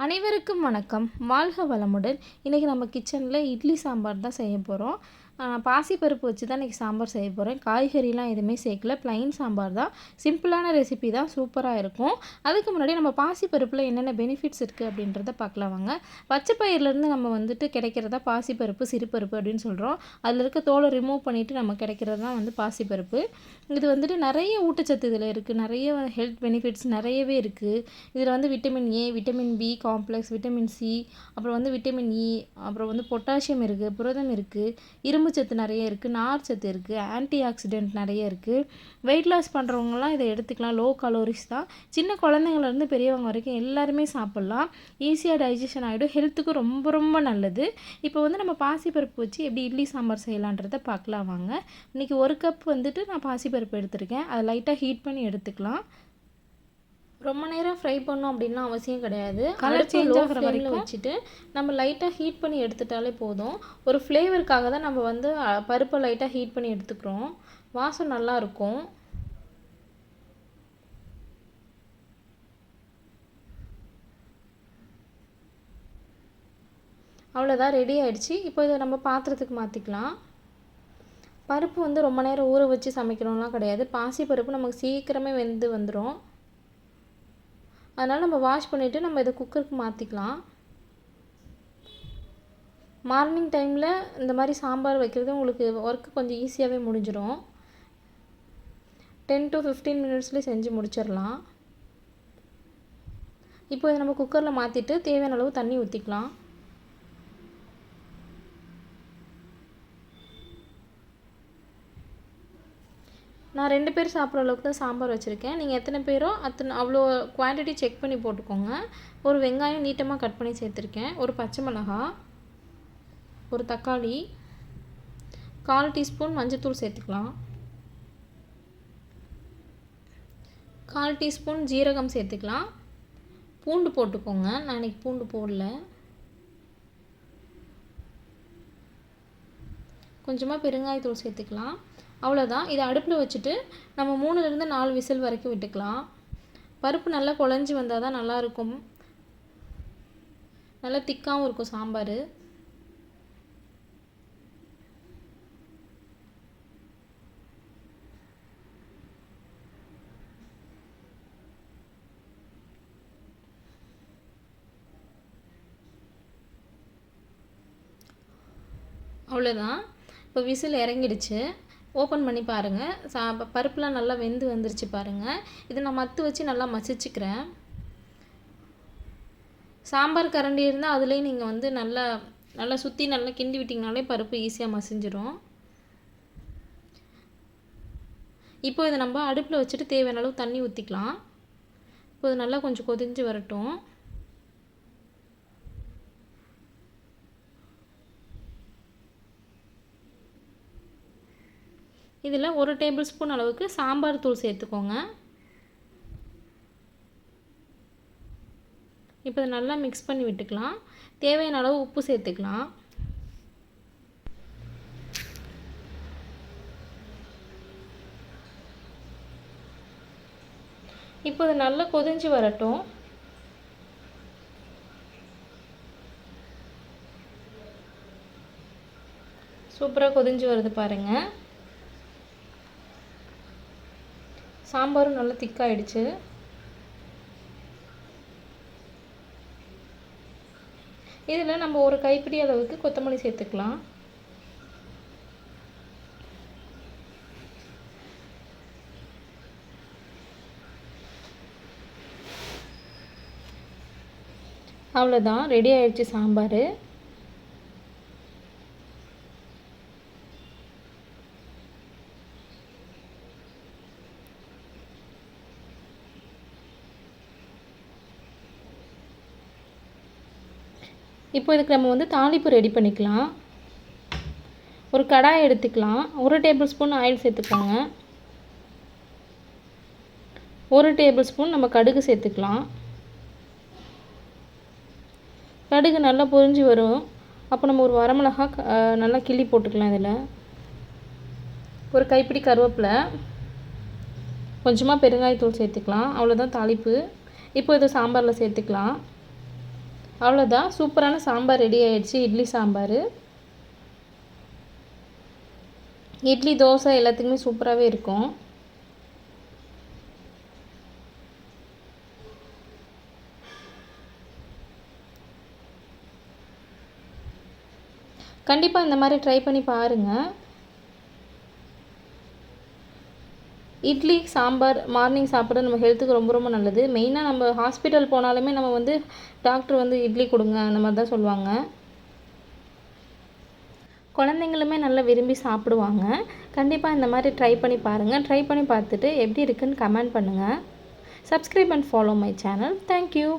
அனைவருக்கும் வணக்கம். வாழ்க வளமுடன். இன்றைக்கி நம்ம கிச்சனில் இட்லி சாம்பார் தான் செய்ய போகிறோம். பாசிப்பருப்பு வச்சு தான் இன்றைக்கி சாம்பார் செய்ய போகிறேன். காய்கறிலாம் எதுவுமே சேர்க்கல. ப்ளைன் சாம்பார் தான். சிம்பிளான ரெசிபி தான், சூப்பராக இருக்கும். அதுக்கு முன்னாடி நம்ம பாசிப்பருப்பில் என்னென்ன பெனிஃபிட்ஸ் இருக்குது அப்படின்றத பார்க்கலாம் வாங்க. பச்சை பயிர்லேருந்து நம்ம கிடைக்கிறதா பாசிப்பருப்பு, சிறுபருப்பு அப்படின்னு சொல்கிறோம். அதில் இருக்க தோலை ரிமூவ் பண்ணிவிட்டு நம்ம கிடைக்கிறது தான் பாசிப்பருப்பு. இது நிறைய ஊட்டச்சத்து இதில் இருக்குது. நிறைய ஹெல்த் பெனிஃபிட்ஸ் நிறையவே இருக்குது. இதில் vitamin A, vitamin B complex, vitamin C, அப்புறம் விட்டமின் இ, அப்புறம் பொட்டாசியம் இருக்குது, புரதம் இருக்குது, இரும்பு சத்து நிறைய இருக்குது, நார் சத்து இருக்குது, ஆன்டி ஆக்சிடென்ட் நிறைய இருக்குது. வெயிட் லாஸ் பண்ணுறவங்கலாம் இதை எடுத்துக்கலாம். லோ கலோரிஸ் தான். சின்ன குழந்தைங்கள்லேருந்து பெரியவங்க வரைக்கும் எல்லாருமே சாப்பிட்லாம். ஈஸியாக டைஜஷன் ஆகிடும். ஹெல்த்துக்கு ரொம்ப ரொம்ப நல்லது. இப்போ நம்ம பாசிப்பருப்பு வச்சு எப்படி இட்லி சாம்பார் செய்யலான்றதை பார்க்கலாம் வாங்க. இன்றைக்கி 1 கப் நான் பாசிப்பருப்பு எடுத்திருக்கேன். அதை லைட்டாக ஹீட் பண்ணி எடுத்துக்கலாம். ரொம்ப நேரம் ஃப்ரை பண்ணோம் அப்படின்லாம் அவசியம் கிடையாது. கலர் சேஞ்ச் ஆகிற வரைக்கும் வச்சுட்டு நம்ம லைட்டாக ஹீட் பண்ணி எடுத்துட்டாலே போதும். ஒரு ஃப்ளேவருக்காக தான் நம்ம பருப்பை லைட்டாக ஹீட் பண்ணி எடுத்துக்கிறோம். வாசம் நல்லாயிருக்கும். அவ்வளோதான், ரெடி ஆகிடுச்சு. இப்போ இதை நம்ம பாத்திரத்துக்கு மாற்றிக்கலாம். பருப்பு ரொம்ப நேரம் ஊற வச்சு சமைக்கணும்லாம் கிடையாது. பாசி பருப்பு நமக்கு சீக்கிரமே வெந்து வந்துடும். அதனால் நம்ம வாஷ் பண்ணிவிட்டு நம்ம இதை குக்கருக்கு மாற்றிக்கலாம். மார்னிங் டைமில் இந்த மாதிரி சாம்பார் வைக்கிறது உங்களுக்கு ஒர்க்கு கொஞ்சம் ஈஸியாகவே முடிஞ்சிடும். 10 to 15 மினிட்ஸ்லேயே செஞ்சு முடிச்சிடலாம். இப்போ இதை நம்ம குக்கரில் மாற்றிட்டு தேவையான அளவு தண்ணி ஊற்றிக்கலாம். நான் 2 பேர் சாப்பிட்ற அளவுக்கு தான் சாம்பார் வச்சுருக்கேன். நீங்கள் எத்தனை பேரோ அவ்வளோ குவான்டிட்டி செக் பண்ணி போட்டுக்கோங்க. ஒரு வெங்காயம் நீட்டமாக கட் பண்ணி சேர்த்துருக்கேன். ஒரு பச்சை மிளகாய், ஒரு தக்காளி, 1/4 டீஸ்பூன் மஞ்சள்தூள் சேர்த்துக்கலாம். 1/4 டீஸ்பூன் ஜீரகம் சேர்த்துக்கலாம். பூண்டு போட்டுக்கோங்க. நான் இன்றைக்கி பூண்டு போடல. கொஞ்சமாக பெருங்காயத்தூள் சேர்த்துக்கலாம். அவ்வளோதான். இதை அடுப்பில் வச்சுட்டு நம்ம 3லேருந்து 4 விசில் வரைக்கும் விட்டுக்கலாம். பருப்பு நல்லா குழஞ்சி வந்தால் தான் நல்லாயிருக்கும். நல்லா திக்காகவும் இருக்கும் சாம்பார். அவ்வளோதான். இப்போ விசில் இறங்கிடுச்சு. ஓப்பன் பண்ணி பாருங்கள். பருப்புலாம் நல்லா வெந்து வந்துருச்சு பாருங்கள். இதை நான் மத்து வச்சு நல்லா மசிச்சுக்கிறேன். சாம்பார் கரண்டி இருந்தால் அதுலேயும் நீங்கள் நல்லா சுற்றி நல்லா கிண்டி விட்டிங்கனாலே பருப்பு ஈஸியாக மசிஞ்சிடும். இப்போ இதை நம்ம அடுப்பில் வச்சுட்டு தேவையான அளவு தண்ணி ஊற்றிக்கலாம். இப்போ இது நல்லா கொஞ்சம் கொதிஞ்சு வரட்டும். இதில் 1 டேபிள் ஸ்பூன் அளவுக்கு சாம்பார் தூள் சேர்த்துக்கோங்க. இப்போ இதை நல்லா மிக்ஸ் பண்ணி விட்டுக்கலாம். தேவையான அளவு உப்பு சேர்த்துக்கலாம். இப்போ இது நல்லா கொதிஞ்சு வரட்டும். சூப்பராக கொதிஞ்சு வருது பாருங்கள். சாம்பாரும் நல்லா திக்காயிடுச்சு. இதில் நம்ம ஒரு கைப்பிடி அளவுக்கு கொத்தமல்லி சேர்த்துக்கலாம். அவ்வளோதான், ரெடி ஆயிடுச்சு சாம்பார். இப்போ இதுக்கு நம்ம தாளிப்பு ரெடி பண்ணிக்கலாம். ஒரு கடாய் எடுத்துக்கலாம். 1 டேபிள் ஸ்பூன் ஆயில் சேர்த்துக்கோங்க. 1 டேபிள் ஸ்பூன் நம்ம கடுகு சேர்த்துக்கலாம். கடுகு நல்லா பொரிஞ்சு வரும். அப்போ நம்ம ஒரு வரமிளகாய் நல்லா கிள்ளி போட்டுக்கலாம். இதில் ஒரு கைப்பிடி கருவேப்பிலை, கொஞ்சமாக பெருங்காயத்தூள் சேர்த்துக்கலாம். அவ்வளோதான் தாளிப்பு. இப்போ இதை சாம்பாரில் சேர்த்துக்கலாம். அவ்வளோதான், சூப்பரான சாம்பார் ரெடி ஆயிடுச்சு. இட்லி சாம்பார். இட்லி, தோசை எல்லாத்துக்குமே சூப்பராகவே இருக்கும். கண்டிப்பாக இந்த மாதிரி ட்ரை பண்ணி பாருங்கள். இட்லி சாம்பார் மார்னிங் சாப்பிட்றது நம்ம ஹெல்த்துக்கு ரொம்ப ரொம்ப நல்லது. மெயினாக நம்ம ஹாஸ்பிட்டல் போனாலுமே நம்ம வந்து டாக்டர் வந்து இட்லி கொடுங்க அந்த மாதிரி தான் சொல்லுவாங்க. குழந்தைங்களுமே நல்லா விரும்பி சாப்பிடுவாங்க. கண்டிப்பாக இந்த மாதிரி ட்ரை பண்ணி பாருங்கள். ட்ரை பண்ணி பார்த்துட்டு எப்படி இருக்குன்னு கமெண்ட் பண்ணுங்கள். Subscribe and follow my channel. Thank you.